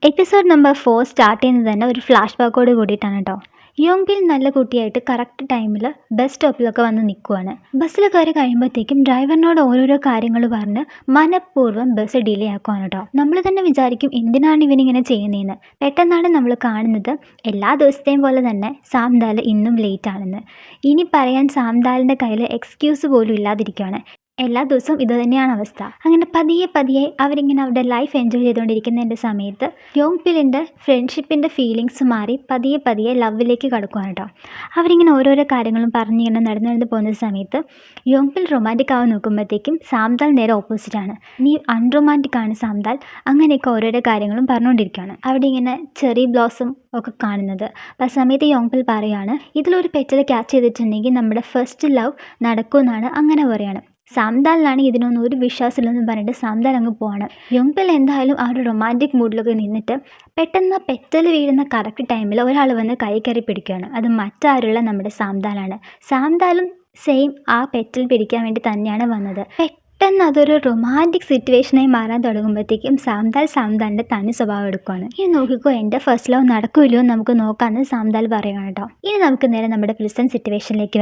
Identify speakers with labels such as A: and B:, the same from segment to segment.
A: Episode number 4 start ചെയ്യുന്നത് തന്നെ ഒരു ഫ്ലാഷ് ബാക്കോട് കൂടിയിട്ടാണ് കേട്ടോ. യോങ്ബിൽ നല്ല കുട്ടിയായിട്ട് കറക്റ്റ് ടൈമിൽ ബസ് സ്റ്റോപ്പിലൊക്കെ വന്ന് നിൽക്കുവാണ്. ബസ്സിൽ കയറി കഴിയുമ്പോഴത്തേക്കും ഡ്രൈവറിനോട് ഓരോരോ കാര്യങ്ങൾ പറഞ്ഞ് മനഃപൂർവ്വം ബസ് ഡിലേ ആക്കുവാണ് കേട്ടോ. നമ്മൾ തന്നെ വിചാരിക്കും എന്തിനാണ് ഇവനിങ്ങനെ ചെയ്യുന്നതെന്ന്. പെട്ടെന്നാണ് നമ്മൾ കാണുന്നത് എല്ലാ ദിവസത്തെയും പോലെ തന്നെ സാംദാൽ ഇന്നും ലേറ്റ് ആണെന്ന്. ഇനി പറയാൻ സാംദാലിൻ്റെ കയ്യിൽ എക്സ്ക്യൂസ് പോലും ഇല്ലാതിരിക്കുകയാണ്. എല്ലാ ദിവസവും ഇത് തന്നെയാണ് അവസ്ഥ. അങ്ങനെ പതിയെ പതിയെ അവരിങ്ങനെ അവരുടെ ലൈഫ് എൻജോയ് ചെയ്തുകൊണ്ടിരിക്കുന്നതിൻ്റെ സമയത്ത് യോങ്പിലിൻ്റെ ഫ്രണ്ട്ഷിപ്പിൻ്റെ ഫീലിങ്സ് മാറി പതിയെ പതിയെ ലവിലേക്ക് കടക്കുകയാണ് കേട്ടോ. അവരിങ്ങനെ ഓരോരോ കാര്യങ്ങളും പറഞ്ഞിങ്ങനെ നടന്നു പോകുന്ന സമയത്ത് യോങ്പിൽ റൊമാൻറ്റിക് ആവാൻ നോക്കുമ്പോഴത്തേക്കും സാംദാൽ നേരെ ഓപ്പോസിറ്റാണ്. നീ അൺറൊമാൻറ്റിക് ആണ് സാംദാൽ, അങ്ങനെയൊക്കെ ഓരോരോ കാര്യങ്ങളും പറഞ്ഞുകൊണ്ടിരിക്കുകയാണ്. അവിടെ ഇങ്ങനെ ചെറി ബ്ലോസം ഒക്കെ കാണുന്നത്. ആ സമയത്ത് യോങ്പിൽ പറയുകയാണ് ഇതിലൊരു പെറ്റൽ ക്യാച്ച് ചെയ്തിട്ടുണ്ടെങ്കിൽ നമ്മുടെ ഫസ്റ്റ് ലവ് നടക്കുമെന്നാണ് അങ്ങനെ പറയുകയാണ്. സാംദാലിനാണ് ഇതിനൊന്നും ഒരു വിശ്വാസമില്ലെന്ന് പറഞ്ഞിട്ട് സാംദാൽ അങ്ങ് പോവാണ്. യോങ്പിൽ എന്തായാലും ആ ഒരു റൊമാൻറ്റിക് മൂഡിലൊക്കെ നിന്നിട്ട് പെട്ടെന്ന് പെറ്റൽ വീഴുന്ന കറക്റ്റ് ടൈമിൽ ഒരാൾ വന്ന് കൈ കയറി പിടിക്കുകയാണ്. അത് മറ്റാരുള്ള നമ്മുടെ സാംദാലാണ്. സാംദാലും സെയിം ആ പെറ്റൽ പിടിക്കാൻ വേണ്ടി തന്നെയാണ് വന്നത്. പെട്ടെന്ന് അതൊരു റൊമാൻറ്റിക് സിറ്റുവേഷനായി മാറാൻ തുടങ്ങുമ്പോഴത്തേക്കും സാംദാലിൻ്റെ തനി സ്വഭാവം എടുക്കുകയാണ്. ഇനി നോക്കിക്കോ എൻ്റെ ഫസ്റ്റ് ലവ് നടക്കില്ലയോ നമുക്ക് നോക്കാമെന്ന് സാംദാൽ പറയുകയാണ് കേട്ടോ. ഇനി നമുക്ക് നേരെ നമ്മുടെ പ്രസൻറ്റ് സിറ്റുവേഷനിലേക്ക്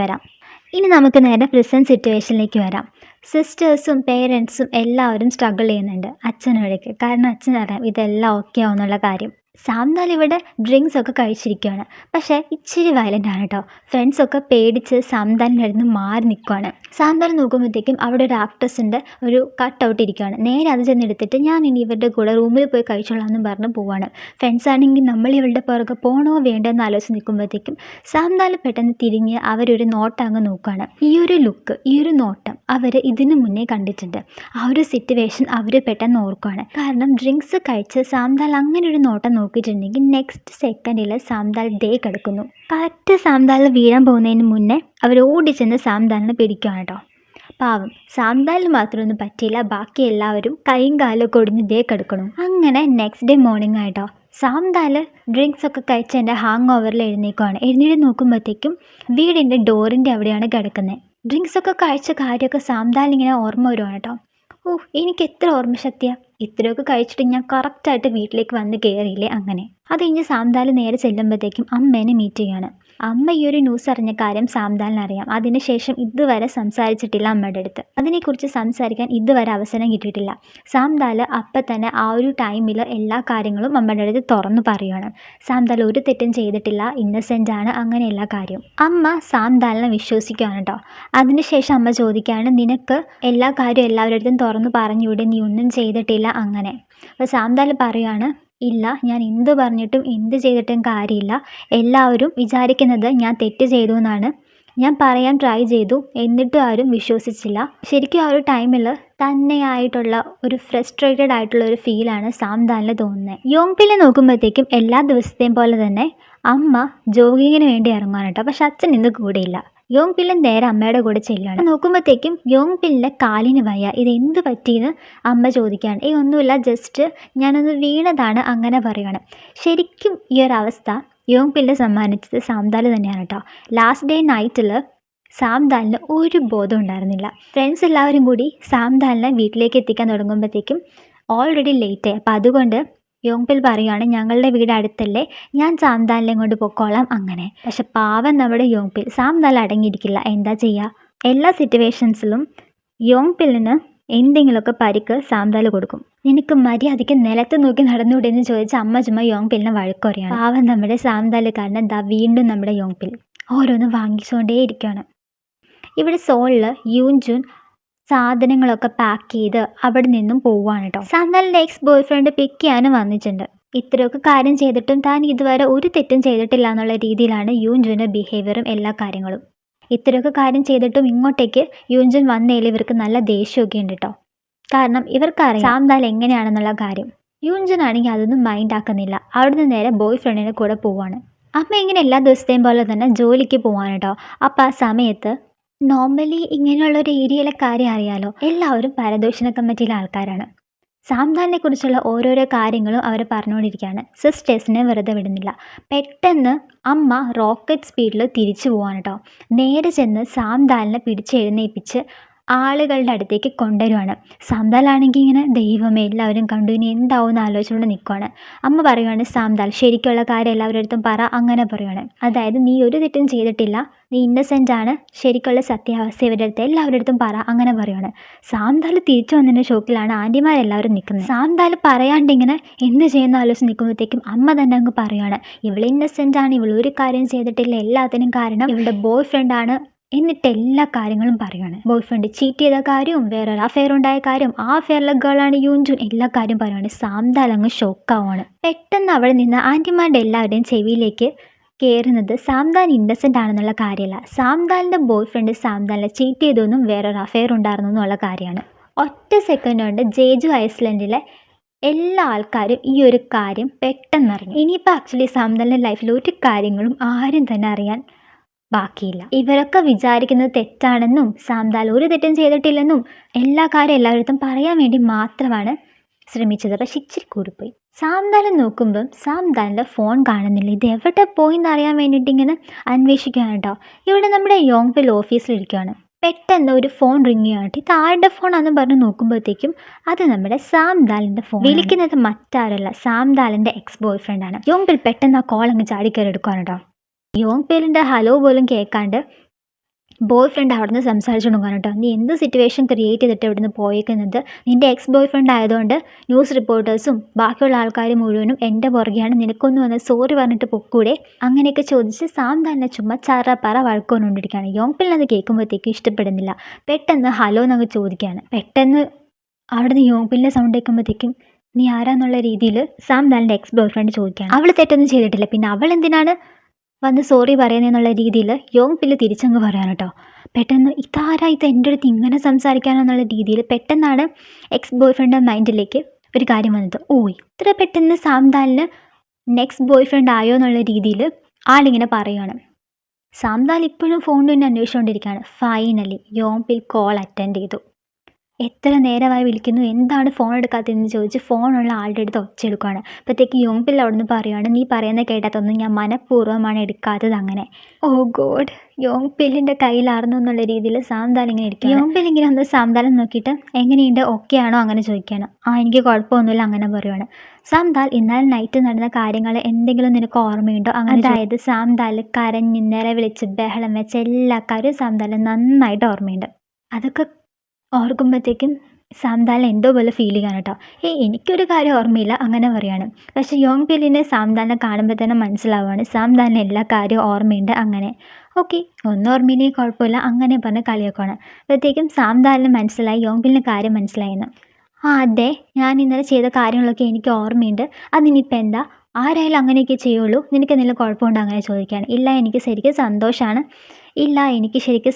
A: വരാം. സിസ്റ്റേഴ്സും പേരൻസും എല്ലാവരും സ്ട്രഗിൾ ചെയ്യുന്നുണ്ട് അച്ഛനോടൊക്കെ. കാരണം അച്ഛനറിയാം ഇതെല്ലാം ഓക്കെ ആവുന്നുള്ള കാര്യം. സാംദാൽ ഇവിടെ ഡ്രിങ്ക്സ് ഒക്കെ കഴിച്ചിരിക്കുകയാണ്. പക്ഷേ ഇച്ചിരി വയലൻ്റ് ആണ് കേട്ടോ. ഫ്രണ്ട്സൊക്കെ പേടിച്ച് സാംദാലിൻ്റെ അടുത്ത് മാറി നിൽക്കുകയാണ്. സാംദാൽ നോക്കുമ്പോഴത്തേക്കും അവിടെ ഒരു ആക്ട്രസിൻ്റെ ഒരു കട്ട് ഔട്ട് ഇരിക്കുകയാണ്. നേരെ അത് ചെന്നെടുത്തിട്ട് ഞാൻ ഇനി ഇവരുടെ കൂടെ റൂമിൽ പോയി കഴിച്ചോളാം എന്ന് പറഞ്ഞ് പോവാണ്. ഫ്രണ്ട്സ് ആണെങ്കിൽ നമ്മൾ ഇവളുടെ പുറകെ പോകണോ വേണ്ടോ എന്ന് ആലോചിച്ച് നിൽക്കുമ്പോഴത്തേക്കും സാംദാൽ പെട്ടെന്ന് തിരിഞ്ഞ് അവരൊരു നോട്ടം അങ്ങ് നോക്കുകയാണ്. ഈ ഒരു ലുക്ക്, ഈ ഒരു നോട്ടം അവർ ഇതിനു മുന്നേ കണ്ടിട്ടുണ്ട്. ആ ഒരു സിറ്റുവേഷൻ അവർ പെട്ടെന്ന് ഓർക്കുകയാണ്. കാരണം ഡ്രിങ്ക്സ് കഴിച്ച് സാംദാൽ അങ്ങനെ ഒരു നോട്ടം നോക്കിയിട്ടുണ്ടെങ്കിൽ നെക്സ്റ്റ് സെക്കൻഡിൽ സാംദാൽ ദേ കിടക്കുന്നു. കറക്റ്റ് സാംദാൽ വീഴാൻ പോകുന്നതിന് മുന്നേ അവർ ഓടിച്ചെന്ന് സാംദാലിനെ പിടിക്കുകയാണ് കേട്ടോ. പാവം സാംദാലിന് മാത്രമൊന്നും പറ്റിയില്ല, ബാക്കി എല്ലാവരും കൈയും കാലൊക്കെ ഒടിഞ്ഞ് ദേ കിടക്കണം. അങ്ങനെ നെക്സ്റ്റ് ഡേ മോർണിംഗ് ആയിട്ടോ. സാംദാൽ ഡ്രിങ്ക്സ് ഒക്കെ കഴിച്ച് എൻ്റെ ഹാങ് ഓവറിൽ എഴുന്നേറ്റ് നോക്കുമ്പോഴത്തേക്കും വീടിൻ്റെ ഡോറിൻ്റെ അവിടെയാണ് കിടക്കുന്നത്. ഡ്രിങ്ക്സ് ഒക്കെ കഴിച്ച കാര്യമൊക്കെ സാംദാലിനിങ്ങനെ ഓർമ്മ വരുവാണ് കേട്ടോ. എനിക്ക് എത്ര ഓർമ്മശക്തിയാണ്, ഇത്രയൊക്കെ കഴിച്ചിട്ട് ഞാൻ കറക്റ്റായിട്ട് വീട്ടിലേക്ക് വന്ന് കയറിയില്ലേ. അങ്ങനെ അത് കഴിഞ്ഞ് സാംദാൽ നേരെ ചെല്ലുമ്പോഴത്തേക്കും അമ്മേനെ മീറ്റ് ചെയ്യാണ്. അമ്മ ഈ ഒരു ന്യൂസ് അറിഞ്ഞ കാര്യം സാംദാലിനറിയാം. അതിനുശേഷം ഇതുവരെ സംസാരിച്ചിട്ടില്ല അമ്മയുടെ അടുത്ത്. അതിനെക്കുറിച്ച് സംസാരിക്കാൻ ഇതുവരെ അവസരം കിട്ടിയിട്ടില്ല. സാംദാൽ അപ്പം തന്നെ ആ ഒരു ടൈമിൽ എല്ലാ കാര്യങ്ങളും അമ്മയുടെ അടുത്ത് തുറന്നു പറയുകയാണ്. സാംദാൽ ഒരു തെറ്റും ചെയ്തിട്ടില്ല, ഇന്നസെൻ്റ് ആണ്, അങ്ങനെ എല്ലാ കാര്യവും അമ്മ സാംദാലിനെ വിശ്വസിക്കുകയാണ് കേട്ടോ. അതിനുശേഷം അമ്മ ചോദിക്കുകയാണ് നിനക്ക് എല്ലാ കാര്യവും എല്ലാവരുടെ അടുത്തും തുറന്നു പറഞ്ഞൂടെ, നീ ഒന്നും ചെയ്തിട്ടില്ല അങ്ങനെ. അപ്പോൾ സാംദാൽ പറയുകയാണ് ഇല്ല, ഞാൻ എന്ത് പറഞ്ഞിട്ടും എന്ത് ചെയ്തിട്ടും കാര്യമില്ല. എല്ലാവരും വിചാരിക്കുന്നത് ഞാൻ തെറ്റ് ചെയ്തു എന്നാണ്. ഞാൻ പറയാൻ ട്രൈ ചെയ്തു, എന്നിട്ടും ആരും വിശ്വസിച്ചില്ല. ശരിക്കും ആ ഒരു ടൈമിൽ തന്നെയായിട്ടുള്ള ഒരു ഫ്രസ്ട്രേറ്റഡ് ആയിട്ടുള്ള ഒരു ഫീലാണ് സാംദാലിന് തോന്നുന്നത്. യോങ്പിലെ നോക്കുമ്പോഴത്തേക്കും എല്ലാ ദിവസത്തെയും പോലെ തന്നെ അമ്മ ജോഗിങ്ങിന് വേണ്ടി ഇറങ്ങുകയാണ് കേട്ടോ. പക്ഷെ അച്ഛൻ ഇന്ന് കൂടെയില്ല. യോങ്പിൽ നേരെ അമ്മയുടെ കൂടെ ചെല്ലുകയാണ്. നോക്കുമ്പോഴത്തേക്കും യോങ്പിലിൻ്റെ കാലിന് വയ്യ, ഇതെന്ത് പറ്റിയെന്ന് അമ്മ ചോദിക്കുകയാണ്. ഒന്നുമില്ല, ജസ്റ്റ് ഞാനൊന്ന് വീണതാണ് അങ്ങനെ പറയുകയാണ്. ശരിക്കും ഈ ഒരു അവസ്ഥ യോങ്പിലിനെ സമ്മാനിച്ചത് സാംദാൽ തന്നെയാണ് കേട്ടോ. ലാസ്റ്റ് ഡേ നൈറ്റിൽ സാംദാലിന് ഒരു ബോധം ഉണ്ടായിരുന്നില്ല. ഫ്രണ്ട്സ് എല്ലാവരും കൂടി സാംദാലിനെ വീട്ടിലേക്ക് എത്തിക്കാൻ തുടങ്ങുമ്പോഴത്തേക്കും ഓൾറെഡി ലേറ്റായി. അപ്പോൾ അതുകൊണ്ട് യോങ്പിൽ പറയുകയാണ് ഞങ്ങളുടെ വീട് അടുത്തല്ലേ, ഞാൻ സാംദാലിനെ കൊണ്ട് പൊക്കോളാം അങ്ങനെ. പക്ഷെ പാവം നമ്മുടെ യോങ്പിൽ, സാംദാൽ അടങ്ങിയിരിക്കില്ല. എന്താ ചെയ്യുക, എല്ലാ സിറ്റുവേഷൻസിലും യോങ്പിലിന് എന്തെങ്കിലുമൊക്കെ പരിക്ക് സാംദാൽ കൊടുക്കും. നിനക്ക് മര്യാദയ്ക്ക് നിലത്ത് നോക്കി നടന്നുകൂടെ എന്ന് ചോദിച്ച അമ്മ ചുമ്മാ യോങ്പിലിനെ വഴക്കുറയാണ്. പാവം നമ്മുടെ സാംദാൽ കാരണം എന്താ വീണ്ടും നമ്മുടെ യോങ്പിൽ ഓരോന്ന് വാങ്ങിച്ചുകൊണ്ടേ ഇരിക്കുകയാണ്. ഇവിടെ സോളിൽ യൂൻജുൻ സാധനങ്ങളൊക്കെ പാക്ക് ചെയ്ത് അവിടെ നിന്നും പോവുകയാണ് കേട്ടോ. സാംദാലിൻ്റെ എക്സ് ബോയ് ഫ്രണ്ട് പിക്ക് ചെയ്യാനും വന്നിട്ടുണ്ട്. ഇത്രയൊക്കെ കാര്യം ചെയ്തിട്ടും താൻ ഇതുവരെ ഒരു തെറ്റും ചെയ്തിട്ടില്ല എന്നുള്ള രീതിയിലാണ് യൂൻജുൻ്റെ ബിഹേവിയറും എല്ലാ കാര്യങ്ങളും. ഇത്രയൊക്കെ കാര്യം ചെയ്തിട്ടും ഇങ്ങോട്ടേക്ക് യൂൻജുൻ വന്നതിൽ ഇവർക്ക് നല്ല ദേഷ്യമൊക്കെ ഉണ്ട് കേട്ടോ. കാരണം ഇവർക്കറിയാം സാംദാൽ എങ്ങനെയാണെന്നുള്ള കാര്യം. യൂൻജുൻ ആണെങ്കിൽ അതൊന്നും മൈൻഡ് ആക്കുന്നില്ല. അവിടുന്ന് നേരെ ബോയ് ഫ്രണ്ടിൻ്റെ കൂടെ പോവാണ്. അമ്മ ഇങ്ങനെ എല്ലാ ദിവസത്തെയും പോലെ തന്നെ ജോലിക്ക് പോവാണ് കേട്ടോ. അപ്പോൾ ആ സമയത്ത് നോർമലി ഇങ്ങനെയുള്ളൊരു ഏരിയയിലെ കാര്യം അറിയാലോ, എല്ലാവരും പരദൂഷണ കമ്മിറ്റിയിലെ ആൾക്കാരാണ്. സാംദാലിനെ കുറിച്ചുള്ള ഓരോരോ കാര്യങ്ങളും അവർ പറഞ്ഞുകൊണ്ടിരിക്കുകയാണ്. സിസ്റ്റേഴ്സിനെ വെറുതെ വിടുന്നില്ല. പെട്ടെന്ന് അമ്മ റോക്കറ്റ് സ്പീഡിൽ തിരിച്ചു പോവാണ് കേട്ടോ. നേരെ ചെന്ന് സാംദാലിനെ പിടിച്ചെഴുന്നേൽപ്പിച്ച് ആളുകളുടെ അടുത്തേക്ക് കൊണ്ടുവരുവാണ്. സാന്താലാണെങ്കിൽ ഇങ്ങനെ ദൈവമേ എല്ലാവരും കണ്ടു ഇനി എന്താവുമെന്ന് ആലോചിച്ചുകൊണ്ട് നിൽക്കുവാണ്. അമ്മ പറയുവാണ് സാന്താൽ ശരിക്കുള്ള കാര്യം എല്ലാവരുടെ അടുത്തും പറ അങ്ങനെ പറയുവാണ്. അതായത് നീ ഒരു തെറ്റും ചെയ്തിട്ടില്ല, നീ ഇന്നസെൻ്റ് ആണ്, ശരിക്കുള്ള സത്യാവസ്ഥ ഇവരുടെ അടുത്ത് എല്ലാവരുടെ അടുത്തും പറ അങ്ങനെ പറയുവാണ്. സാന്താൽ തിരിച്ചു വന്നതിൻ്റെ ഷോക്കിലാണ് ആൻറ്റിമാരെല്ലാവരും നിൽക്കുന്നത്. സാന്താൽ പറയാണ്ട് ഇങ്ങനെ എന്ത് ചെയ്യുന്ന ആലോചിച്ച് നിൽക്കുമ്പോഴത്തേക്കും അമ്മ തന്നെ അങ്ങ് പറയുവാണ് ഇവൾ ഇന്നസെൻ്റ് ആണ്, ഇവൾ ഒരു കാര്യം ചെയ്തിട്ടില്ല, എല്ലാത്തിനും കാരണം ഇവളുടെ ബോയ് ഫ്രണ്ടാണ് എന്നിട്ട് എല്ലാ കാര്യങ്ങളും പറയുവാണ്. ബോയ് ഫ്രണ്ട് ചീറ്റ് ചെയ്ത കാര്യവും വേറൊരു അഫെയർ ഉണ്ടായ കാര്യം, ആ അഫെയറിലെ ഗേളാണ് യൂൻജുൻ, എല്ലാ കാര്യം പറയുവാണ്. സാന്താൽ അങ്ങ് ഷോക്കാവാണ്. പെട്ടെന്ന് അവിടെ നിന്ന് ആൻറ്റിമാരുടെ എല്ലാവരുടെയും ചെവിയിലേക്ക് കയറുന്നത് സാന്താൽ ഇന്നസെൻ്റ് ആണെന്നുള്ള കാര്യമല്ല, സാന്താലിൻ്റെ ബോയ് ഫ്രണ്ട് സാന്താലിനെ ചീറ്റ് ചെയ്തൊന്നും വേറൊരു അഫെയർ ഉണ്ടായിരുന്നു എന്നുള്ള കാര്യമാണ്. ഒറ്റ സെക്കൻഡ് കൊണ്ട് ജേജു ഐസ്ലൻഡിലെ എല്ലാ ആൾക്കാരും ഈ ഒരു കാര്യം പെട്ടെന്ന് അറിഞ്ഞു. ഇനിയിപ്പോൾ ആക്ച്വലി സാന്താലിൻ്റെ ലൈഫിൽ ഒരു കാര്യങ്ങളും ആരും തന്നെ അറിയാൻ ബാക്കിയില്ല. ഇവരൊക്കെ വിചാരിക്കുന്നത് തെറ്റാണെന്നും സാന്താൽ ഒരു തെറ്റും ചെയ്തിട്ടില്ലെന്നും എല്ലാ കാര്യം എല്ലാവരുടെ പറയാൻ വേണ്ടി മാത്രമാണ് ശ്രമിച്ചത്. പക്ഷെ ഇച്ചിരി കൂടിപ്പോയി. സാന്താലം നോക്കുമ്പം സാന്താലിൻ്റെ ഫോൺ കാണുന്നില്ല. ഇത് എവിടെ പോയി എന്നറിയാൻ വേണ്ടിയിട്ട് ഇങ്ങനെ അന്വേഷിക്കുകയാണ് കേട്ടോ. ഇവിടെ നമ്മുടെ യോങ്പിൽ ഓഫീസിലിരിക്കുകയാണ്. പെട്ടെന്ന് ഒരു ഫോൺ റിങ് ചെയ്യാണ്. ഇത് ആരുടെ ഫോണാണെന്ന് പറഞ്ഞ് നോക്കുമ്പോഴത്തേക്കും അത് നമ്മുടെ സാന്താലിൻ്റെ ഫോൺ. വിളിക്കുന്നത് മറ്റാരല്ല, സാന്താലിൻ്റെ എക്സ് ബോയ് ഫ്രണ്ടാണ്. യോങ്പിൽ പെട്ടെന്ന് ആ കോൾ അങ്ങ് ചാടിക്കയറി എടുക്കുകയാണ് കേട്ടോ. യോങ്പിലിൻ്റെ ഹലോ പോലും കേൾക്കാണ്ട് ബോയ് ഫ്രണ്ട് അവിടെ നിന്ന് സംസാരിച്ചുകൊടുക്കുകയാണ് കേട്ടോ. നീ എന്ത് സിറ്റുവേഷൻ ക്രിയേറ്റ് ചെയ്തിട്ട് ഇവിടെ നിന്ന് പോയേക്കുന്നത്, നിൻ്റെ എക്സ് ബോയ് ഫ്രണ്ട് ആയതുകൊണ്ട് ന്യൂസ് റിപ്പോർട്ടേഴ്സും ബാക്കിയുള്ള ആൾക്കാർ മുഴുവനും എൻ്റെ പുറകെയാണ്, നിനക്കൊന്ന് വന്ന് സോറി പറഞ്ഞിട്ട് പൊക്കൂടെ, അങ്ങനെയൊക്കെ ചോദിച്ച് സാന്താലിനെ ചുമ്മാ ചറപ്പറ വഴക്കൊണ്ടുകൊണ്ടിരിക്കുകയാണ്. യോങ്പിലിന് അത് കേൾക്കുമ്പോഴത്തേക്കും ഇഷ്ടപ്പെടുന്നില്ല. പെട്ടെന്ന് ഹലോ എന്നങ്ങ് ചോദിക്കുകയാണ്. പെട്ടെന്ന് അവിടെ നിന്ന് യോങ്പിലിൻ്റെ സൗണ്ട് കേൾക്കുമ്പോഴത്തേക്കും നീ ആരാന്നുള്ള രീതിയിൽ സാന്താലിൻ്റെ എക്സ് ബോയ് ഫ്രണ്ട് ചോദിക്കുകയാണ്. അവൾ തെറ്റൊന്നും ചെയ്തിട്ടില്ല, പിന്നെ അവൾ എന്തിനാണ് വന്ന് സോറി പറയുന്നതെന്നുള്ള രീതിയിൽ യോങ്പിൽ തിരിച്ചങ്ങ് പറയാൻ കേട്ടോ. പെട്ടെന്ന് ഇതാരാ ഇത് എൻ്റെ അടുത്ത് ഇങ്ങനെ സംസാരിക്കാനെന്നുള്ള രീതിയിൽ പെട്ടെന്നാണ് എക്സ് ബോയ് ഫ്രണ്ട് മൈൻഡിലേക്ക് ഒരു കാര്യം വന്നത്. ഓ ഇത്ര പെട്ടെന്ന് സാന്താലിന് നെക്സ്റ്റ് ബോയ് ഫ്രണ്ട് ആയോ എന്നുള്ള രീതിയിൽ ആളിങ്ങനെ പറയുകയാണ്. സാന്താൽ ഇപ്പോഴും ഫോണിൽ തന്നെ അന്വേഷിച്ചുകൊണ്ടിരിക്കുകയാണ്. ഫൈനലി യോങ്പിൽ കോൾ അറ്റൻഡ് ചെയ്തു. എത്ര നേരമായി വിളിക്കുന്നു, എന്താണ് ഫോൺ എടുക്കാത്തതെന്ന് ചോദിച്ച് ഫോണുള്ള ആളുടെ അടുത്ത് ഒച്ചെടുക്കുകയാണ്. അപ്പോഴത്തേക്ക് യോങ്പിൽ അവിടെ നിന്ന് പറയുകയാണ് നീ പറയുന്നത് കേട്ടാത്തൊന്നും ഞാൻ മനഃപൂർവ്വമാണ് എടുക്കാത്തത് അങ്ങനെ. ഓ ഗോഡ്, യോങ്പിലിൻ്റെ കയ്യിലായിരുന്നു എന്നുള്ള രീതിയിൽ സാന്താൽ ഇങ്ങനെ ഇരിക്കുക. യോങ്പിൽ ഇങ്ങനെ ഒന്ന് സാന്താലം നോക്കിയിട്ട് എങ്ങനെയുണ്ട്, ഓക്കെ ആണോ അങ്ങനെ ചോദിക്കുകയാണ്. എനിക്ക് കുഴപ്പമൊന്നുമില്ല അങ്ങനെ പറയുവാണ്. സാന്താൽ ഇന്നലെ നൈറ്റ് നടന്ന കാര്യങ്ങൾ എന്തെങ്കിലും നിനക്ക് ഓർമ്മയുണ്ടോ അങ്ങനെ. അതായത് സാന്താൽ കരഞ്ഞ് നിലവിളിച്ച് ബഹളം വെച്ച എല്ലാ കാര്യവും സാന്താൽ നന്നായിട്ട് ഓർമ്മയുണ്ട്. അതൊക്കെ ഓർക്കുമ്പോഴത്തേക്കും സാന്താലിന് എന്തോ പോലെ ഫീൽ ചെയ്യാണ് കേട്ടോ. എനിക്കൊരു കാര്യം ഓർമ്മയില്ല അങ്ങനെ പറയാണ്. പക്ഷേ യോങ്പിലിനെ സാന്താലിനെ കാണുമ്പോൾ തന്നെ മനസ്സിലാവുകയാണ് സാന്താലിന് എല്ലാ കാര്യവും ഓർമ്മയുണ്ട് അങ്ങനെ. ഓക്കെ, ഒന്നും ഓർമ്മയില്ലെങ്കിൽ കുഴപ്പമില്ല അങ്ങനെ പറഞ്ഞ് കളിയാക്കുകയാണ്. അപ്പോഴത്തേക്കും സാന്താലിന് മനസ്സിലായി യോങ്പിലിന് കാര്യം മനസ്സിലായെന്ന്. അതെ, ഞാൻ ഇന്നലെ ചെയ്ത കാര്യങ്ങളൊക്കെ എനിക്ക് ഓർമ്മയുണ്ട്, അതിനിപ്പോൾ എന്താ, ആരായാലും അങ്ങനെയൊക്കെ ചെയ്യുള്ളൂ, നിനക്ക് എന്തെങ്കിലും കുഴപ്പമുണ്ടോ അങ്ങനെ ചോദിക്കുകയാണ്. ഇല്ല എനിക്ക് ശരിക്കും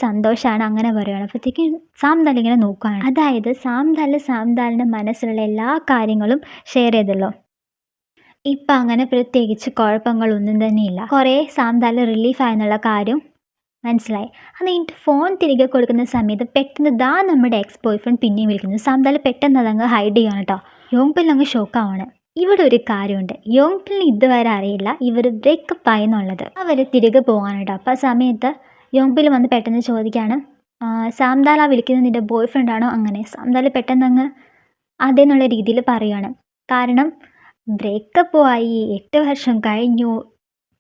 A: സന്തോഷമാണ് അങ്ങനെ പറയുകയാണ്. അപ്പോഴത്തേക്കും സാന്താൽ ഇങ്ങനെ നോക്കുകയാണ്. അതായത് സാന്താലിൻ്റെ മനസ്സിലുള്ള എല്ലാ കാര്യങ്ങളും ഷെയർ ചെയ്തല്ലോ. ഇപ്പം അങ്ങനെ പ്രത്യേകിച്ച് കുഴപ്പങ്ങളൊന്നും തന്നെയില്ല. കുറേ സാന്താൽ റിലീഫായെന്നുള്ള കാര്യം മനസ്സിലായി. അത് കഴിഞ്ഞിട്ട് ഫോൺ തിരികെ കൊടുക്കുന്ന സമയത്ത് പെട്ടെന്ന് നമ്മുടെ എക്സ് ബോയ് ഫ്രണ്ട് പിന്നെയും വിളിക്കുന്നു. സാന്താൽ പെട്ടെന്ന് അതങ്ങ് ഹൈഡ് ചെയ്യാണ് കേട്ടോ. യോങ്പിൽ അങ്ങ് ഷോക്കാവാണ്. ഇവിടെ ഒരു കാര്യമുണ്ട്, യോങ്പിലിന് ഇതുവരെ അറിയില്ല ഇവർ ബ്രേക്കപ്പ് ആയി എന്നുള്ളത്. അവർ തിരികെ പോകാൻ കേട്ടോ. അപ്പോൾ ആ സമയത്ത് യോങ്പിൽ വന്ന് പെട്ടെന്ന് ചോദിക്കുകയാണ് സാന്താൽ വിളിക്കുന്നത് നിൻ്റെ ബോയ് ഫ്രണ്ടാണോ അങ്ങനെ. സാന്താൽ പെട്ടെന്ന് അങ്ങ് അതേന്നുള്ള രീതിയിൽ പറയുകയാണ്. കാരണം ബ്രേക്കപ്പ് ആയി 8 വർഷം കഴിഞ്ഞു,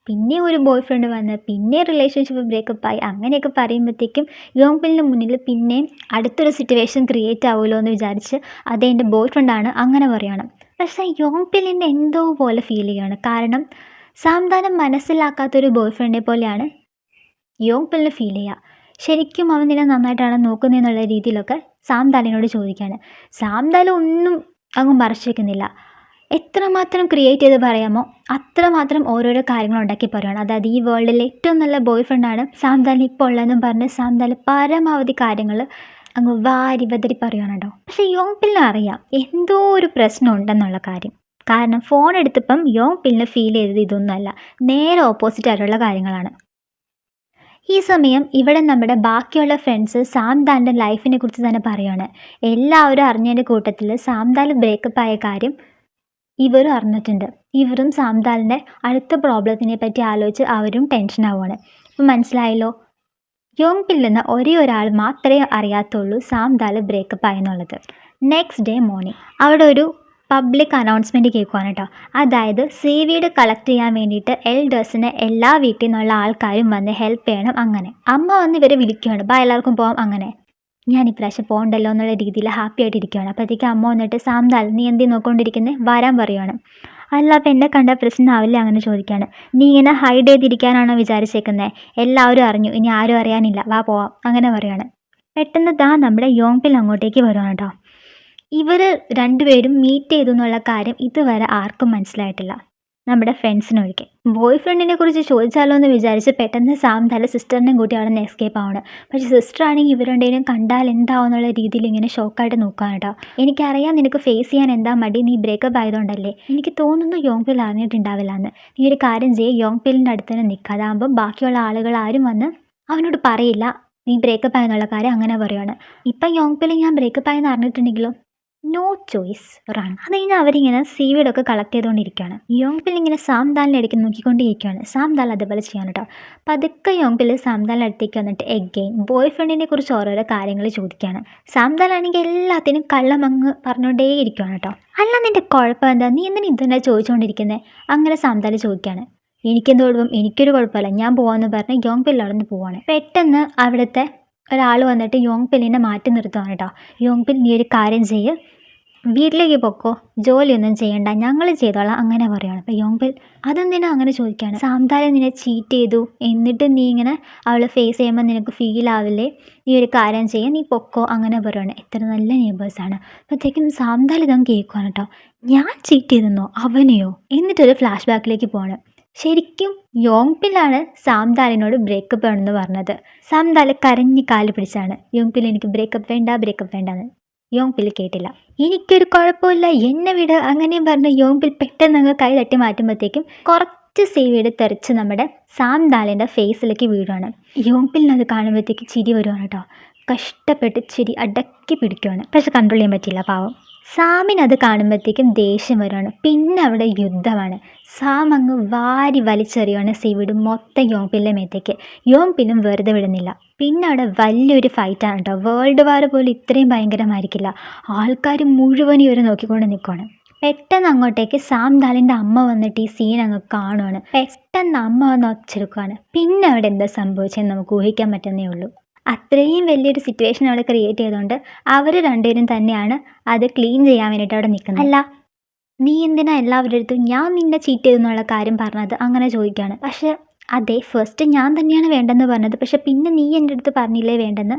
A: പിന്നെ ഒരു ബോയ് ഫ്രണ്ട് വന്ന് പിന്നെ റിലേഷൻഷിപ്പ് ബ്രേക്കപ്പായി അങ്ങനെയൊക്കെ പറയുമ്പോഴത്തേക്കും യോങ്പിലിന് മുന്നിൽ പിന്നെ അടുത്തൊരു സിറ്റുവേഷൻ ക്രിയേറ്റ് ആവുമല്ലോ എന്ന് വിചാരിച്ച് അതേ എൻ്റെ ബോയ് ഫ്രണ്ടാണ് അങ്ങനെ പറയുകയാണ്. പക്ഷേ യോങ്പിലിൻ്റെ എന്തോ പോലെ ഫീൽ ചെയ്യുകയാണ്. കാരണം സാന്താലം മനസ്സിലാക്കാത്തൊരു ബോയ് ഫ്രണ്ടിനെ പോലെയാണ് യോങ്പിലിന് ഫീൽ ചെയ്യുക. ശരിക്കും അവൻ നിന്നെ നന്നായിട്ടാണ് നോക്കുന്നതെന്നുള്ള രീതിയിലൊക്കെ സാന്താലിനോട് ചോദിക്കുകയാണ്. സാന്താൽ ഒന്നും അങ്ങ് മറച്ചു വയ്ക്കുന്നില്ല. എത്രമാത്രം ക്രിയേറ്റ് ചെയ്ത് പറയാമോ അത്രമാത്രം ഓരോരോ കാര്യങ്ങൾ ഉണ്ടാക്കി പറയുകയാണ്. അതായത് ഈ വേൾഡിലെ ഏറ്റവും നല്ല ബോയ് ഫ്രണ്ടാണ് സാന്താലിന് ഇപ്പോൾ ഉള്ളതെന്നും പറഞ്ഞ് സാന്താൽ പരമാവധി കാര്യങ്ങൾ അങ്ങ് വാരി വതറി പറയുകയാണ് കേട്ടോ. പക്ഷേ യോങ്പിലിന് അറിയാം എന്തോ ഒരു പ്രശ്നം ഉണ്ടെന്നുള്ള കാര്യം. കാരണം ഫോൺ എടുത്തപ്പം യോങ്പിലിന് ഫീൽ ചെയ്തത് ഇതൊന്നുമല്ല, നേരെ ഓപ്പോസിറ്റ് ആയിട്ടുള്ള കാര്യങ്ങളാണ്. ഈ സമയം ഇവിടെ നമ്മുടെ ബാക്കിയുള്ള ഫ്രണ്ട്സ് സാന്താലിൻ്റെ ലൈഫിനെ കുറിച്ച് തന്നെ പറയുകയാണ്. എല്ലാവരും അറിഞ്ഞതിൻ്റെ കൂട്ടത്തിൽ സാന്താൽ ബ്രേക്കപ്പ് ആയ കാര്യം ഇവരും അറിഞ്ഞിട്ടുണ്ട്. ഇവരും സാന്താലിൻ്റെ അടുത്ത പ്രോബ്ലത്തിനെ പറ്റി ആലോചിച്ച് അവരും ടെൻഷൻ ആവുകയാണ്. ഇപ്പം മനസ്സിലായല്ലോ, യോങ്പിൽ നിന്ന് ഒരേ ഒരാൾ മാത്രമേ അറിയാത്തുള്ളൂ സാംദാൽ ബ്രേക്കപ്പ് ആയെന്നുള്ളത്. നെക്സ്റ്റ് ഡേ മോർണിംഗ് അവിടെ ഒരു പബ്ലിക് അനൗൺസ്മെൻറ്റ് കേൾക്കുവാണ് കേട്ടോ. അതായത് സീവീഡ് കളക്ട് ചെയ്യാൻ വേണ്ടിയിട്ട് എൽഡേഴ്സിന് എല്ലാ വീട്ടിൽ നിന്നുള്ള ആൾക്കാരും വന്ന് ഹെൽപ്പ് ചെയ്യണം. അങ്ങനെ അമ്മ വന്ന് ഇവരെ വിളിക്കുകയാണ്, ബാ എല്ലാവർക്കും പോകാം. അങ്ങനെ ഞാൻ ഇപ്രാവശ്യം പോകണ്ടല്ലോ എന്നുള്ള രീതിയിൽ ഹാപ്പി ആയിട്ടിരിക്കുകയാണ്. അപ്പോഴത്തേക്ക് അമ്മ വന്നിട്ട് സാംദാൽ നീ എന്തി നോക്കിക്കൊണ്ടിരിക്കുന്നത്, വരാൻ പറയുകയാണ്. അല്ല അപ്പം എന്നെ കണ്ട പ്രശ്നമാവില്ല അങ്ങനെ ചോദിക്കുകയാണ്. നീ ഇങ്ങനെ ഹൈഡ് ചെയ്തിരിക്കാനാണോ വിചാരിച്ചേക്കുന്നത്, എല്ലാവരും അറിഞ്ഞു, ഇനി ആരും അറിയാനില്ല, വാ പോവാം അങ്ങനെ പറയുകയാണ്. പെട്ടെന്ന് നമ്മുടെ യോങ്പിൽ അങ്ങോട്ടേക്ക് വരുവാണ് കേട്ടോ. ഇവർ രണ്ടുപേരും മീറ്റ് ചെയ്തു എന്നുള്ള കാര്യം ഇതുവരെ ആർക്കും മനസ്സിലായിട്ടില്ല, നമ്മുടെ ഫ്രണ്ട്സിനൊഴികെ. ബോയ് ഫ്രണ്ടിനെ കുറിച്ച് ചോദിച്ചാലോ എന്ന് വിചാരിച്ച് പെട്ടെന്ന് സാംദാൽ സിസ്റ്ററിനെയും കൂട്ടി അവിടെ നിന്ന് എസ്കേപ്പ് ആവാണ്. പക്ഷേ സിസ്റ്റർ ആണെങ്കിൽ ഇവർ രണ്ടുപേരും കണ്ടാൽ എന്താവും എന്നുള്ള രീതിയിൽ ഇങ്ങനെ ഷോക്കായിട്ട് നോക്കുകയാണ് കേട്ടോ. എനിക്കറിയാം നിനക്ക് ഫേസ് ചെയ്യാൻ എന്താ മടി, നീ ബ്രേക്കപ്പ് ആയതുകൊണ്ടല്ലേ. എനിക്ക് തോന്നുന്നു യോങ്പിൽ അറിഞ്ഞിട്ടുണ്ടാവില്ല എന്ന്. നീ ഒരു കാര്യം ചെയ്യ്, യോങ്പിലിൻ്റെ അടുത്ത് തന്നെ നിൽക്കുക, അതാകുമ്പം ബാക്കിയുള്ള ആളുകൾ ആരും വന്ന് അവനോട് പറയില്ല നീ ബ്രേക്കപ്പ് ആയെന്നുള്ള കാര്യം. അങ്ങനെ പറയുകയാണ്. ഇപ്പം യോങ്പിൽ ഞാൻ ബ്രേക്കപ്പ് ആയെന്ന് അറിഞ്ഞിട്ടുണ്ടെങ്കിലോ നോ ചോയ്സ് റൺ. അത് കഴിഞ്ഞാൽ അവരിങ്ങനെ സീവീഡൊക്കെ കളക്ട് ചെയ്തുകൊണ്ടിരിക്കുകയാണ്. യോങ്പിൽ ഇങ്ങനെ സാംദാലിൻ്റെ ഇടയ്ക്ക് നോക്കിക്കൊണ്ടിരിക്കുകയാണ്. സാംദാൽ അതുപോലെ ചെയ്യാൻ കേട്ടോ. പതുക്കെ യോങ്പിൽ സാംദാലിൻ്റെ അടുത്തേക്ക് വന്നിട്ട് എഗെയിൻ ബോയ് ഫ്രണ്ടിനെ കുറിച്ച് ഓരോരോ കാര്യങ്ങൾ ചോദിക്കുകയാണ്. സാംദാലാണെങ്കിൽ എല്ലാത്തിനും കള്ളമങ്ങ് പറഞ്ഞുകൊണ്ടേ ഇരിക്കുകയാണ് കേട്ടോ. അല്ല നിൻ്റെ കുഴപ്പം എന്താ, നീ എന്തിനാ ഇതന്നെ ചോദിച്ചുകൊണ്ടിരിക്കുന്നത്, അങ്ങനെ സാംദാൽ ചോദിക്കുകയാണ്. എനിക്കെന്ത് കുഴപ്പം, എനിക്കൊരു കുഴപ്പമില്ല, ഞാൻ പോകാമെന്ന് പറഞ്ഞ് യോങ്പിൽ അവിടെ നിന്ന് പോവാണ്. പെട്ടെന്ന് അവിടുത്തെ ഒരാൾ വന്നിട്ട് യോങ്പിലിനെ മാറ്റി നിർത്തുവാണ് കേട്ടോ. യോങ്പിൽ നീ ഒരു കാര്യം ചെയ്യ്, വീട്ടിലേക്ക് പൊക്കോ, ജോലിയൊന്നും ചെയ്യണ്ട, ഞങ്ങൾ ചെയ്തോളാം അങ്ങനെ പറയുകയാണ്. അപ്പോൾ യോങ്പിൽ അതെന്തിനാ അങ്ങനെ ചോദിക്കുകയാണ്. സാംദാൽ നിന്നെ ചീറ്റ് ചെയ്തു, എന്നിട്ട് നീ ഇങ്ങനെ അവളെ ഫേസ് ചെയ്യുമ്പോൾ നിനക്ക് ഫീൽ ആവില്ലേ, നീ ഒരു കാര്യം ചെയ്യുക, നീ പൊക്കോ അങ്ങനെ പറയുകയാണ്. എത്ര നല്ല നെയ്ബേഴ്സാണ്. അപ്പോഴത്തേക്കും സാംദാൽ ഇതൊന്നും കേൾക്കുവാണ് കേട്ടോ. ഞാൻ ചീറ്റ് ചെയ്തെന്നോ, അവനെയോ? എന്നിട്ടൊരു ഫ്ലാഷ് ബാക്കിലേക്ക് പോവാണ്. ശരിക്കും യോങ്പിലാണ് സാംദാലിനോട് ബ്രേക്കപ്പ് വേണമെന്ന് പറഞ്ഞത്. സാംദാൽ കരഞ്ഞ് കാല് പിടിച്ചാണ് യോങ്പിൽ എനിക്ക് ബ്രേക്കപ്പ് വേണ്ടെന്ന്. യോങ്പിൽ കേട്ടില്ല. എനിക്കൊരു കുഴപ്പമില്ല, എന്നെ വിട് അങ്ങനെയും പറഞ്ഞ് യോങ്പിൽ പെട്ടെന്ന് അങ്ങ് കൈ തട്ടി മാറ്റുമ്പോഴത്തേക്കും കുറച്ച് സീവീഡ് തെറിച്ച് നമ്മുടെ സാംദാലിൻ്റെ ഫേസിലേക്ക് വീഴുവാണ്. യോങ്പിലിനത് കാണുമ്പോഴത്തേക്ക് ചിരി വരുവാണ് കേട്ടോ. കഷ്ടപ്പെട്ട് ചിരി അടക്കി പിടിക്കുവാണ്, പക്ഷെ കൺട്രോൾ ചെയ്യാൻ പറ്റില്ല പാവം. സാമിനത് കാണുമ്പോഴത്തേക്കും ദേഷ്യം വരുവാണ്. പിന്നെ അവിടെ യുദ്ധമാണ്. സാം അങ്ങ് വാരി വലിച്ചെറിയുവാണ് സീവീഡ് മൊത്തം യോങ്പിലിൻ്റെ മേത്തേക്ക്. യോങ്പിലും വെറുതെ വിടുന്നില്ല. പിന്നെ അവിടെ വലിയൊരു ഫൈറ്റാണ് കേട്ടോ. വേൾഡ് വാർ പോലും ഇത്രയും ഭയങ്കരമായിരിക്കില്ല. ആൾക്കാർ മുഴുവനും ഇവരെ നോക്കിക്കൊണ്ട് നിൽക്കുകയാണ്. പെട്ടെന്ന് അങ്ങോട്ടേക്ക് സാംദാലിൻ്റെ അമ്മ വന്നിട്ട് ഈ സീൻ അങ്ങ് കാണുവാണ്. പെട്ടെന്ന് അമ്മ വന്ന് ഒച്ചെടുക്കുകയാണ്. പിന്നെ അവിടെ എന്താ സംഭവിച്ചതെന്ന് നമുക്ക് ഊഹിക്കാൻ പറ്റുന്നേ ഉള്ളൂ. അത്രയും വലിയൊരു സിറ്റുവേഷൻ അവിടെ ക്രിയേറ്റ് ചെയ്തുകൊണ്ട് അവർ രണ്ടുപേരും തന്നെയാണ് അത് ക്ലീൻ ചെയ്യാൻ വേണ്ടിയിട്ട് അവിടെ നിൽക്കുന്നത്. അല്ല നീ എന്തിനാ എല്ലാവരുടെ അടുത്തും ഞാൻ നിന്നെ ചീറ്റ് ചെയ്തെന്നുള്ള കാര്യം പറഞ്ഞത് അങ്ങനെ ചോദിക്കുകയാണ്. പക്ഷേ അതെ, ഫസ്റ്റ് ഞാൻ തന്നെയാണ് വേണ്ടെന്ന് പറഞ്ഞത്, പക്ഷെ പിന്നെ നീ എൻ്റെ അടുത്ത് പറഞ്ഞില്ലേ വേണ്ടെന്ന്.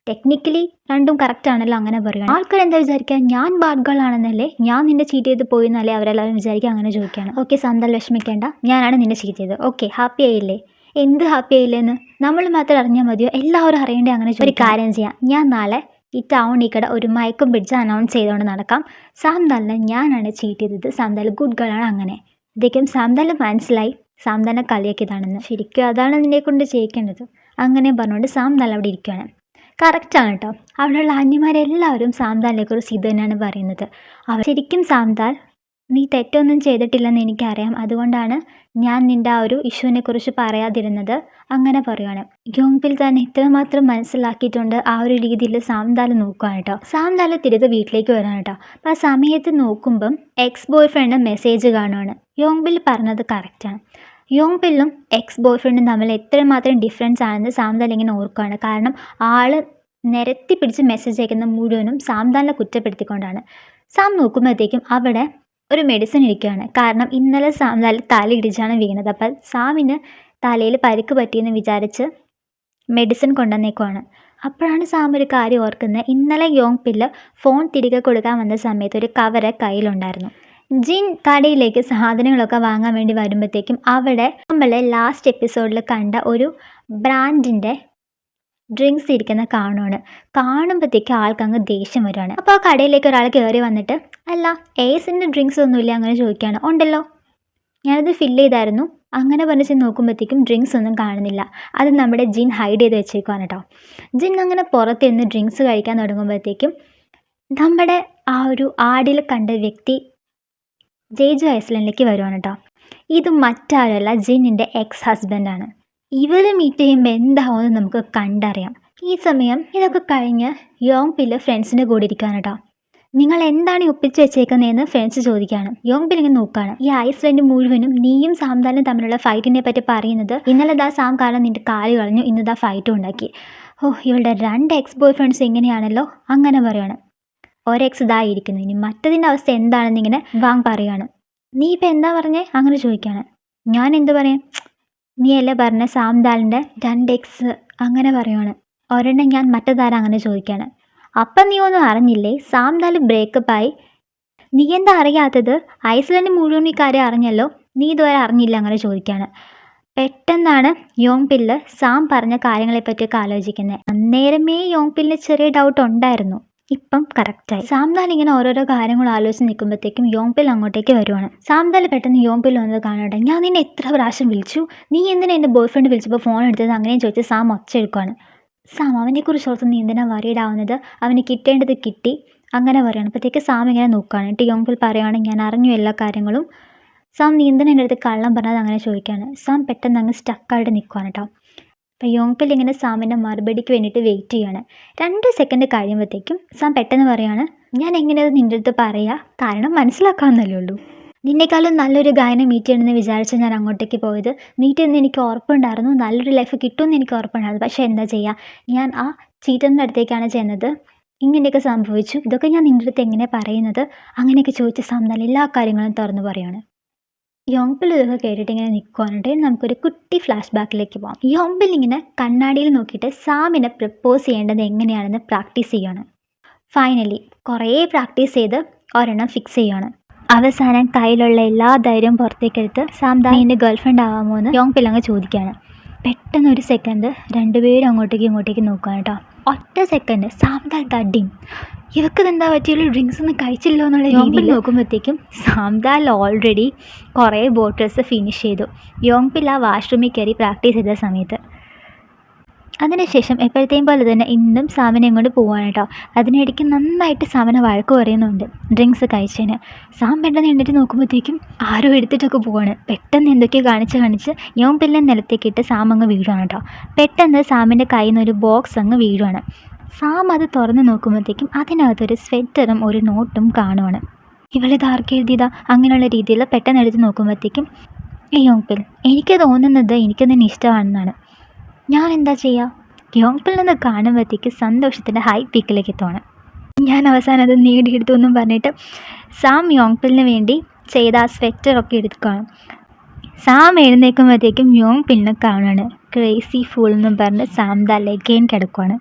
A: ടെക്നിക്കലി രണ്ടും കറക്റ്റ് ആണല്ലോ അങ്ങനെ പറയുകയാണ്. ആൾക്കാർ എന്താ വിചാരിക്കുക, ഞാൻ ബാഡ് ഗേൾ ആണെന്നല്ലേ, ഞാൻ നിന്നെ ചീറ്റ് ചെയ്ത് പോയി എന്നല്ലേ അവരെല്ലാവരും വിചാരിക്കുക. അങ്ങനെ ചോദിക്കുകയാണ്. ഓക്കെ സാംദാൽ വിഷമിക്കേണ്ട, ഞാനാണ് നിന്നെ ചീറ്റ് ചെയ്തത്. ഓക്കെ ഹാപ്പി ആയില്ലേ? എന്ത് ഹാപ്പി ആയില്ലേന്ന് നമ്മൾ മാത്രം അറിഞ്ഞാൽ മതിയോ, എല്ലാവരും അറിയണ്ടേ? അങ്ങനെ ഒരു കാര്യം ചെയ്യാം, ഞാൻ നാളെ ഈ ടൗണിൽ കൂടെ ഒരു മയക്കും പിടിച്ച് അനൗൺസ് ചെയ്തുകൊണ്ട് നടക്കാം, സാംദാലിനെ ഞാനാണ് ചീറ്റ് ചെയ്തത്, സാംദാൽ ഗുഡ് ഗേളാണ്. അങ്ങനെ ഇതേക്കും സാംദാൽ മനസ്സിലായി സാംദാലിനെ കളിയാക്കിയതാണെന്ന്. ശരിക്കും അതാണ് നിന്നെ കൊണ്ട് ചെയ്യിക്കേണ്ടത് അങ്ങനെ പറഞ്ഞുകൊണ്ട് സാംദാൽ അവിടെ ഇരിക്കുകയാണ്. കറക്റ്റാണ് കേട്ടോ. അവിടെയുള്ള അന്യന്മാരെല്ലാവരും സാംദാലിനെ കുറിച്ച് ഇത് തന്നെയാണ് പറയുന്നത്. ശരിക്കും സാംദാൽ നീ തെറ്റൊന്നും ചെയ്തിട്ടില്ലെന്ന് എനിക്കറിയാം, അതുകൊണ്ടാണ് ഞാൻ നിൻ്റെ ആ ഒരു ഇഷ്യൂവിനെ കുറിച്ച് പറയാതിരുന്നത് അങ്ങനെ പറയുകയാണ്. യോങ്പിൽ തന്നെ ഇത്രമാത്രം മനസ്സിലാക്കിയിട്ടുണ്ട് ആ ഒരു രീതിയിൽ സാംദാൽ നോക്കുകയാണ് കേട്ടോ. സാംദാൽ തിരികെ വീട്ടിലേക്ക് വരാണ് കേട്ടോ. അപ്പോൾ ആ സമയത്ത് നോക്കുമ്പം എക്സ് ബോയ് ഫ്രണ്ട് മെസ്സേജ് കാണുവാണ്. യോങ്പിൽ പറഞ്ഞത് കറക്റ്റാണ്. യോങ്പില്ലും എക്സ് ബോയ് ഫ്രണ്ടും തമ്മിൽ എത്രമാത്രം ഡിഫറൻസ് ആണെന്ന് സാംദാൽ ഇങ്ങനെ ഓർക്കുകയാണ്. കാരണം ആൾ നിരത്തി പിടിച്ച് മെസ്സേജ് അയക്കുന്ന മുഴുവനും സാംദാലിനെ കുറ്റപ്പെടുത്തിക്കൊണ്ടാണ്. സാം നോക്കുമ്പോഴത്തേക്കും അവിടെ ഒരു മെഡിസിൻ ഇരിക്കുകയാണ്. കാരണം ഇന്നലെ സാംദാൽ തലയിടിച്ചാണ് വീണത്. അപ്പം സാമിന് തലയിൽ പരിക്ക് പറ്റിയെന്ന് വിചാരിച്ച് മെഡിസിൻ കൊണ്ടുവന്നേക്കുവാണ്. അപ്പോഴാണ് സാം ഒരു കാര്യം ഓർക്കുന്നത്. ഇന്നലെ യോങ്പില്ല് ഫോൺ തിരികെ കൊടുക്കാൻ വന്ന സമയത്ത് ഒരു കവറ് കയ്യിലുണ്ടായിരുന്നു. ജിൻ കടയിലേക്ക് സാധനങ്ങളൊക്കെ വാങ്ങാൻ വേണ്ടി വരുമ്പോഴത്തേക്കും അവിടെ നമ്മളെ ലാസ്റ്റ് എപ്പിസോഡിൽ കണ്ട ഒരു ബ്രാൻഡിൻ്റെ ഡ്രിങ്ക്സ് ഇരിക്കുന്ന കാണുമ്പോഴത്തേക്ക് ആൾക്കങ്ങ് ദേഷ്യം വരുവാണ്. അപ്പോൾ ആ കടയിലേക്ക് ഒരാൾ കയറി വന്നിട്ട് അല്ല ഏസിൻ്റെ ഡ്രിങ്ക്സ് ഒന്നുമില്ല അങ്ങനെ ചോദിക്കുകയാണ്. ഉണ്ടല്ലോ, ഞാനത് ഫില്ല് ചെയ്തായിരുന്നു അങ്ങനെ പറഞ്ഞ് ചെന്ന് നോക്കുമ്പോഴത്തേക്കും ഡ്രിങ്ക്സ് ഒന്നും കാണുന്നില്ല. അത് നമ്മുടെ ജിൻ ഹൈഡ് ചെയ്ത് വെച്ചേക്കുവാണ് കേട്ടോ. ജിൻ അങ്ങനെ പുറത്തിരുന്ന് ഡ്രിങ്ക്സ് കഴിക്കാൻ തുടങ്ങുമ്പോഴത്തേക്കും നമ്മുടെ ആ ഒരു ആടിൽ കണ്ട വ്യക്തി ജേജു ഐസ്ലൻഡിലേക്ക് വരുവാണ് കേട്ടോ. ഇത് മറ്റാരല്ല ജിന്നിൻ്റെ എക്സ് ഹസ്ബൻഡാണ്. ഇവർ മീറ്റ് ചെയ്യുമ്പോൾ എന്താവുമെന്ന് നമുക്ക് കണ്ടറിയാം. ഈ സമയം ഇതൊക്കെ കഴിഞ്ഞ് യോങ് പില്ല് ഫ്രണ്ട്സിൻ്റെ കൂടെ ഇരിക്കുകയാണ് കേട്ടോ. നിങ്ങൾ എന്താണ് ഈ ഒപ്പിച്ച് വെച്ചേക്കുന്നതെന്ന് ഫ്രണ്ട്സ് ചോദിക്കുകയാണ്. യോങ് പിൽ ഇങ്ങനെ നോക്കുകയാണ്. ഈ ഐസ്ലാൻഡ് മുഴുവനും നീയും സാംദാലും തമ്മിലുള്ള ഫൈറ്റിനെ പറ്റി പറയുന്നത് ഇന്നലെ ദാ സാം കാരണം നിന്റെ കാല് കളഞ്ഞു, ഇന്ന് ദാ ഫൈറ്റും ഉണ്ടാക്കി. ഇവളുടെ 2 എക്സ് ബോയ് ഫ്രണ്ട്സ് ഇങ്ങനെയാണല്ലോ, അങ്ങനെ പറയുകയാണ്. ഒരെക്സ് ഇതാ ഇരിക്കുന്നു, ഇനി മറ്റതിൻ്റെ അവസ്ഥ എന്താണെന്ന് ഇങ്ങനെ വാങ് പറയുകയാണ്. നീ ഇപ്പം എന്താ പറഞ്ഞേ അങ്ങനെ ചോദിക്കുകയാണ്. ഞാൻ എന്ത് പറയാം, നീ അല്ലേ പറഞ്ഞ സാംദാലിൻ്റെ 2 എക്സ് അങ്ങനെ പറയുകയാണ്. ഒരെണ്ണം ഞാൻ മറ്റേതാരം അങ്ങനെ ചോദിക്കുകയാണ്. അപ്പം നീ ഒന്നും അറിഞ്ഞില്ലേ, സാംദാൽ ബ്രേക്കപ്പായി, നീ എന്താ അറിയാത്തത്, ഐസ്ലാൻഡ് മുഴുവൻ ഈ കാര്യം അറിഞ്ഞല്ലോ, നീ ഇതുവരെ അറിഞ്ഞില്ല അങ്ങനെ ചോദിക്കുകയാണ്. പെട്ടെന്നാണ് യോങ് പില്ല് സാം പറഞ്ഞ കാര്യങ്ങളെപ്പറ്റിയൊക്കെ ആലോചിക്കുന്നത്. അന്നേരമേ യോങ് പില്ലിന് ചെറിയ ഡൗട്ട് ഉണ്ടായിരുന്നു, ഇപ്പം കറക്റ്റായി. സാംദാൽ ഇങ്ങനെ ഓരോരോ കാര്യങ്ങൾ ആലോചിച്ച് നിൽക്കുമ്പോഴത്തേക്കും യോങ് പിൽ അങ്ങോട്ടേക്ക് വരുവാണ്. സാംദാൽ പെട്ടെന്ന് യോങ് പിൽ വന്നത് കാണട്ടെ. ഞാൻ നിന്നെ എത്ര പ്രാവശ്യം വിളിച്ചു, നീ എന്തിനാ എൻ്റെ ബോയ് ഫ്രണ്ട് വിളിച്ചപ്പോൾ ഫോൺ എടുത്തത് അങ്ങനെയും ചോദിച്ച് സാം ഒച്ചയെടുക്കുകയാണ്. സാം അവനെക്കുറിച്ച് ഓർത്ത് നീ എന്തിനാ വറീഡാവുന്നത്, അവന് കിട്ടേണ്ടത് കിട്ടി അങ്ങനെ പറയുകയാണ്. അപ്പോഴത്തേക്ക് സാം ഇങ്ങനെ നോക്കുകയാണ്. എന്നിട്ട് യോങ് പിൽ പറയുകയാണ്, ഞാൻ അറിഞ്ഞു എല്ലാ കാര്യങ്ങളും. സാം നീ എന്തിനാ എൻ്റെ അടുത്ത് കള്ളം പറഞ്ഞത് അങ്ങനെ ചോദിക്കുകയാണ്. സാം പെട്ടെന്ന് അങ്ങ് സ്റ്റക്കായിട്ട് നിൽക്കുകയാണ് കേട്ടോ. അപ്പോൾ യോങ് പിൽ ഇങ്ങനെ സാമിൻ്റെ മറുപടിക്ക് വേണ്ടിയിട്ട് വെയിറ്റ് ചെയ്യുകയാണ്. 2 സെക്കൻഡ് കഴിയുമ്പോഴത്തേക്കും സാം പെട്ടെന്ന് പറയുകയാണ്, ഞാൻ എങ്ങനെയത് നിൻ്റെ അടുത്ത് പറയുക, കാരണം മനസ്സിലാക്കാമെന്നല്ലേ ഉള്ളൂ. നിന്നേക്കാളും നല്ലൊരു ഗായനെ മീറ്റ് ചെയ്യണമെന്ന് വിചാരിച്ച് ഞാൻ അങ്ങോട്ടേക്ക് പോയത്. മീറ്റ് ചെയ്യുന്ന എനിക്ക് ഉറപ്പുണ്ടായിരുന്നു, നല്ലൊരു ലൈഫ് കിട്ടുമെന്ന് എനിക്ക് ഉറപ്പുണ്ടായിരുന്നു. പക്ഷേ എന്താ ചെയ്യുക, ഞാൻ ആ ചീറ്ററിൻ്റെ അടുത്തേക്കാണ് ചെയ്യുന്നത്, ഇങ്ങനെയൊക്കെ സംഭവിച്ചു, ഇതൊക്കെ ഞാൻ നിൻ്റെ അടുത്ത് എങ്ങനെ പറയുന്നത് അങ്ങനെയൊക്കെ ചോദിച്ച സാംദാൽ എല്ലാ കാര്യങ്ങളും തുറന്നു പറയുകയാണ്. യോങ് പിൽ ഇതൊക്കെ കേട്ടിട്ട് ഇങ്ങനെ നിൽക്കുകയാണെങ്കിൽ നമുക്കൊരു കുട്ടി ഫ്ലാഷ് ബാക്കിലേക്ക് പോകാം. യോങ് പിൽ ഇങ്ങനെ കണ്ണാടിയിൽ നോക്കിയിട്ട് സാമിനെ പ്രപ്പോസ് ചെയ്യേണ്ടത് എങ്ങനെയാണെന്ന് പ്രാക്ടീസ് ചെയ്യുകയാണ്. ഫൈനലി കുറേ പ്രാക്ടീസ് ചെയ്ത് ഒരെണ്ണം ഫിക്സ് ചെയ്യുകയാണ്. അവസാനം കയ്യിലുള്ള എല്ലാ ധൈര്യവും പുറത്തേക്കെടുത്ത് സാംദാൽ എൻ്റെ ഗേൾ ഫ്രണ്ട് ആവാമോ എന്ന് യോങ് പിൽ അങ്ങ് ചോദിക്കുകയാണ്. പെട്ടെന്ന് ഒരു സെക്കൻഡ് രണ്ടുപേരും അങ്ങോട്ടേക്ക് നോക്കുകയാണ് കേട്ടോ. ഒറ്റ സെക്കൻഡ് സാംദാൽ തടിയും, ഇവർക്ക് എന്താ പറ്റിയുള്ള ഡ്രിങ്ക്സ് ഒന്നും കഴിച്ചില്ലോ എന്നുള്ള രീതിയിൽ നോക്കുമ്പോഴത്തേക്കും സാംദാൽ ഓൾറെഡി കുറേ ബോട്ടിൽസ് ഫിനിഷ് ചെയ്തു. യോങ് പിൽ ആ വാഷ്റൂമിൽ കയറി പ്രാക്ടീസ് ചെയ്ത സമയത്ത്. അതിനുശേഷം എപ്പോഴത്തെയും പോലെ തന്നെ ഇന്നും സാമിനെ കൊണ്ട് പോവാണ് കേട്ടോ. അതിനിടയ്ക്ക് നന്നായിട്ട് സാമിനെ വഴക്ക് പറയുന്നുണ്ട് ഡ്രിങ്ക്സ് കഴിച്ചതിന്. സാം പെട്ടെന്ന് എണ്ണിട്ട് നോക്കുമ്പോഴത്തേക്കും ആരോ എടുത്തിട്ടൊക്കെ പോവാണ്. പെട്ടെന്ന് എന്തൊക്കെയോ കാണിച്ച് യോങ് പില്ലിനെ നിലത്തേക്കിട്ട് സാം അങ്ങ് വീഴുവാണ് കേട്ടോ. പെട്ടെന്ന് സാമിൻ്റെ കയ്യിൽ നിന്ന് ഒരു ബോക്സ് അങ്ങ് വീഴുവാണ്. സാം അത് തുറന്ന് നോക്കുമ്പോഴത്തേക്കും അതിനകത്തൊരു സ്വെറ്ററും ഒരു നോട്ടും കാണുവാണ്. ഇവളിത് ആർക്ക് എഴുതിയതാ അങ്ങനെയുള്ള രീതിയിൽ പെട്ടെന്ന് എടുത്ത് നോക്കുമ്പോഴത്തേക്കും യോങ് പിൽ, എനിക്ക് തോന്നുന്നത് എനിക്ക് നിന്നെ ഇഷ്ടമാണെന്നാണ്, ഞാൻ എന്താ ചെയ്യുക. യോങ് പിൽ നിന്ന് കാണുമ്പോഴത്തേക്ക് സന്തോഷത്തിൻ്റെ ഹൈ പീക്കിലേക്ക് എത്തുവാണ്. ഞാൻ അവസാനം അത് നേടിയെടുത്തു എന്നും പറഞ്ഞിട്ട് സാം യോങ് പില്ലിന് വേണ്ടി ചെയ്ത ആ സ്വെറ്ററൊക്കെ എടുക്കുകയാണ്. സാം എഴുന്നേൽക്കുമ്പോഴത്തേക്കും യോങ് പില്ലിനെ കാണുകയാണ്. ക്രേസി ഫൂൾ എന്നും പറഞ്ഞ് സാംദാൽ അഗെയിൻ കിടക്കുവാണ്.